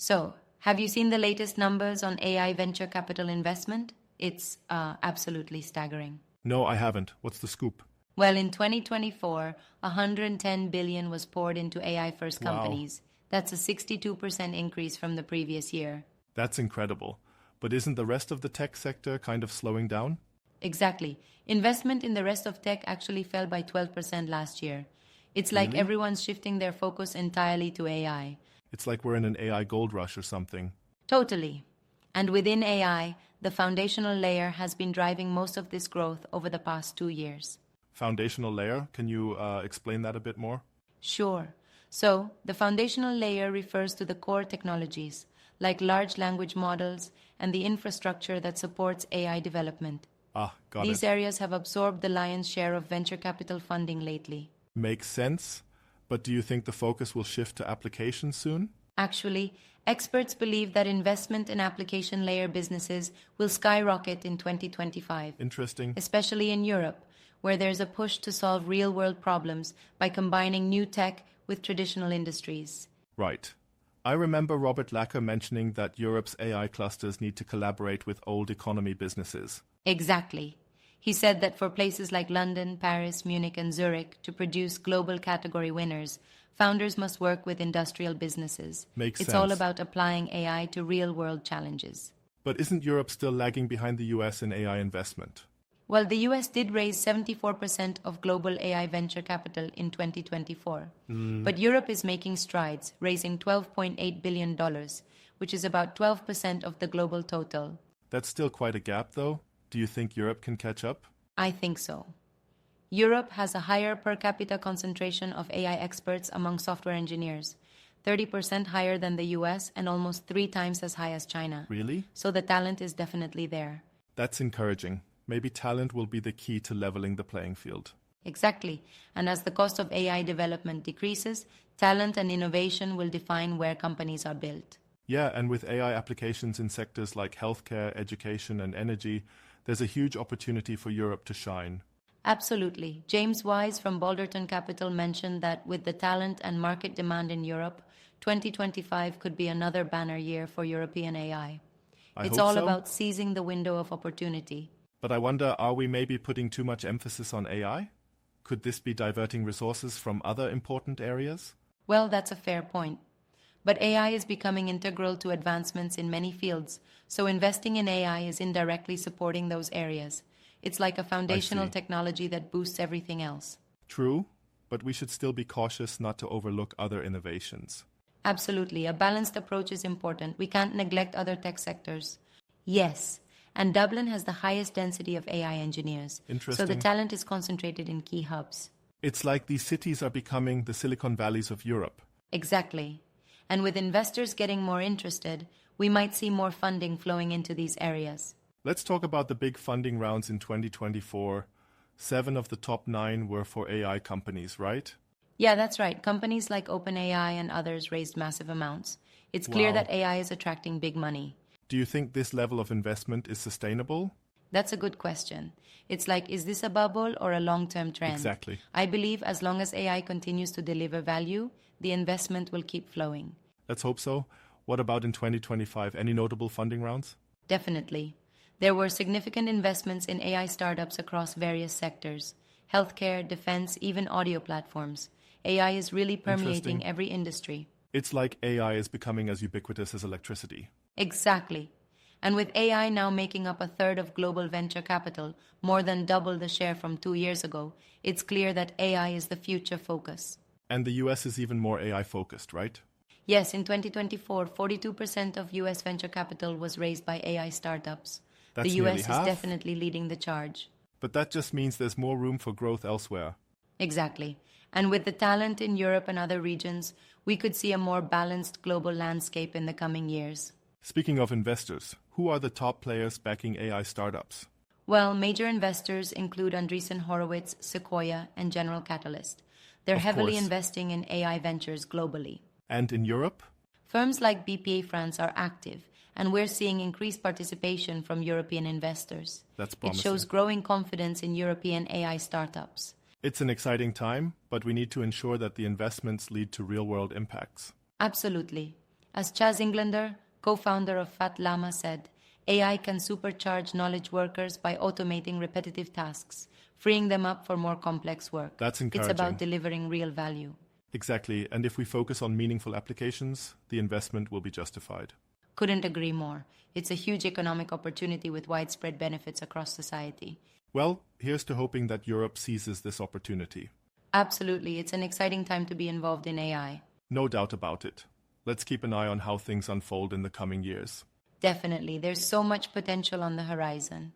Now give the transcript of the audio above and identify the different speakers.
Speaker 1: So, have you seen the latest numbers on AI venture capital investment? It's absolutely staggering.
Speaker 2: No, I haven't. What's the scoop?
Speaker 1: Well, in 2024, 110 billion was poured into AI first
Speaker 2: Wow,
Speaker 1: companies. That's a 62% increase from the previous year.
Speaker 2: that's incredible. But isn't the rest of the tech sector kind of slowing down?
Speaker 1: Exactly. Investment in the rest of tech actually fell by 12% last year. It's like
Speaker 2: Really?
Speaker 1: everyone's shifting their focus entirely to AI.
Speaker 2: It's like we're in an AI gold rush or something.
Speaker 1: Totally. And within AI, the foundational layer has been driving most of this growth over the past 2 years.
Speaker 2: Foundational layer, can you explain that a bit more?
Speaker 1: Sure. So, the foundational layer refers to the core technologies, like large language models and the infrastructure that supports AI development.
Speaker 2: Ah, got
Speaker 1: These
Speaker 2: it.
Speaker 1: areas have absorbed the lion's share of venture capital funding lately.
Speaker 2: Makes sense. But do you think the focus will shift to applications soon?
Speaker 1: Actually, experts believe that investment in application layer businesses will skyrocket in 2025,
Speaker 2: Interesting.
Speaker 1: especially in Europe, where there's a push to solve real world problems by combining new tech with traditional industries.
Speaker 2: Right. I remember Robert Lacker mentioning that Europe's AI clusters need to collaborate with old economy businesses.
Speaker 1: Exactly. He said that for places like London, Paris, Munich, and Zurich to produce global category winners, founders must work with industrial businesses.
Speaker 2: Makes
Speaker 1: It's all
Speaker 2: sense.
Speaker 1: about applying AI to real world challenges.
Speaker 2: But isn't Europe still lagging behind the US in AI investment?
Speaker 1: Well, the US did raise 74% of global AI venture capital in 2024. But Europe is making strides, raising $12.8 billion, which is about 12% of the global total.
Speaker 2: That's still quite a gap, though. Do you think Europe can catch up?
Speaker 1: I think so. Europe has a higher per capita concentration of AI experts among software engineers, 30% higher than the US and almost 3 times as high as China.
Speaker 2: Really?
Speaker 1: So the talent is definitely there.
Speaker 2: That's encouraging. Maybe talent will be the key to leveling the playing field.
Speaker 1: Exactly. And as the cost of AI development decreases, talent and innovation will define where companies are built.
Speaker 2: Yeah, and with AI applications in sectors like healthcare, education, and energy, there's a huge opportunity for Europe to shine.
Speaker 1: Absolutely. James Wise from Balderton Capital mentioned that with the talent and market demand in Europe, 2025 could be another banner year for European AI.
Speaker 2: I
Speaker 1: It's
Speaker 2: hope
Speaker 1: all
Speaker 2: so.
Speaker 1: about seizing the window of opportunity.
Speaker 2: But I wonder, are we maybe putting too much emphasis on AI? Could this be diverting resources from other important areas?
Speaker 1: Well, that's a fair point. But AI is becoming integral to advancements in many fields, so investing in AI is indirectly supporting those areas. It's like a
Speaker 2: I
Speaker 1: foundational
Speaker 2: see.
Speaker 1: technology that boosts everything else.
Speaker 2: True, but we should still be cautious not to overlook other innovations.
Speaker 1: Absolutely, a balanced approach is important. We can't neglect other tech sectors. Yes, and Dublin has the highest density of AI engineers, so the
Speaker 2: Interesting.
Speaker 1: talent is concentrated in key hubs.
Speaker 2: It's like these cities are becoming the Silicon Valleys of Europe.
Speaker 1: Exactly. And with investors getting more interested, we might see more funding flowing into these areas.
Speaker 2: Let's talk about the big funding rounds in 2024. 7 of the top 9 were for AI companies, right?
Speaker 1: Yeah, that's right. Companies like OpenAI and others raised massive amounts. It's clear
Speaker 2: Wow.
Speaker 1: that AI is attracting big money.
Speaker 2: Do you think this level of investment is sustainable?
Speaker 1: That's a good question. It's like, is this a bubble or a long term trend?
Speaker 2: Exactly.
Speaker 1: I believe as long as AI continues to deliver value, the investment will keep flowing.
Speaker 2: Let's hope so. What about in 2025? Any notable funding rounds?
Speaker 1: Definitely. There were significant investments in AI startups across various sectors healthcare, defense, even audio platforms. AI is really permeating
Speaker 2: Interesting.
Speaker 1: every industry.
Speaker 2: It's like AI is becoming as ubiquitous as electricity.
Speaker 1: Exactly. And with AI now making up a third of global venture capital, more than double the share from 2 years ago, it's clear that AI is the future focus.
Speaker 2: And the US is even more AI focused, right?
Speaker 1: Yes, in 2024, 42% of US venture capital was raised by AI startups. The
Speaker 2: That's nearly
Speaker 1: US is
Speaker 2: half.
Speaker 1: definitely leading the charge.
Speaker 2: But that just means there's more room for growth elsewhere.
Speaker 1: Exactly. And with the talent in Europe and other regions, we could see a more balanced global landscape in the coming years.
Speaker 2: Speaking of investors, who are the top players backing AI startups?
Speaker 1: Well, major investors include Andreessen Horowitz, Sequoia, and General Catalyst. They're
Speaker 2: Of
Speaker 1: heavily
Speaker 2: course.
Speaker 1: investing in AI ventures globally.
Speaker 2: And in Europe?
Speaker 1: Firms like BPA France are active, and we're seeing increased participation from European investors.
Speaker 2: That's
Speaker 1: It shows
Speaker 2: promising.
Speaker 1: growing confidence in European AI startups.
Speaker 2: It's an exciting time, but we need to ensure that the investments lead to real world impacts.
Speaker 1: Absolutely. As Chaz Englander, co-founder of Fat Llama, said, AI can supercharge knowledge workers by automating repetitive tasks, freeing them up for more complex work.
Speaker 2: That's
Speaker 1: It's
Speaker 2: encouraging.
Speaker 1: about delivering real value.
Speaker 2: Exactly, and if we focus on meaningful applications, the investment will be justified.
Speaker 1: Couldn't agree more. It's a huge economic opportunity with widespread benefits across society.
Speaker 2: Well, here's to hoping that Europe seizes this opportunity.
Speaker 1: Absolutely, it's an exciting time to be involved in AI.
Speaker 2: No doubt about it. Let's keep an eye on how things unfold in the coming years.
Speaker 1: Definitely, there's so much potential on the horizon.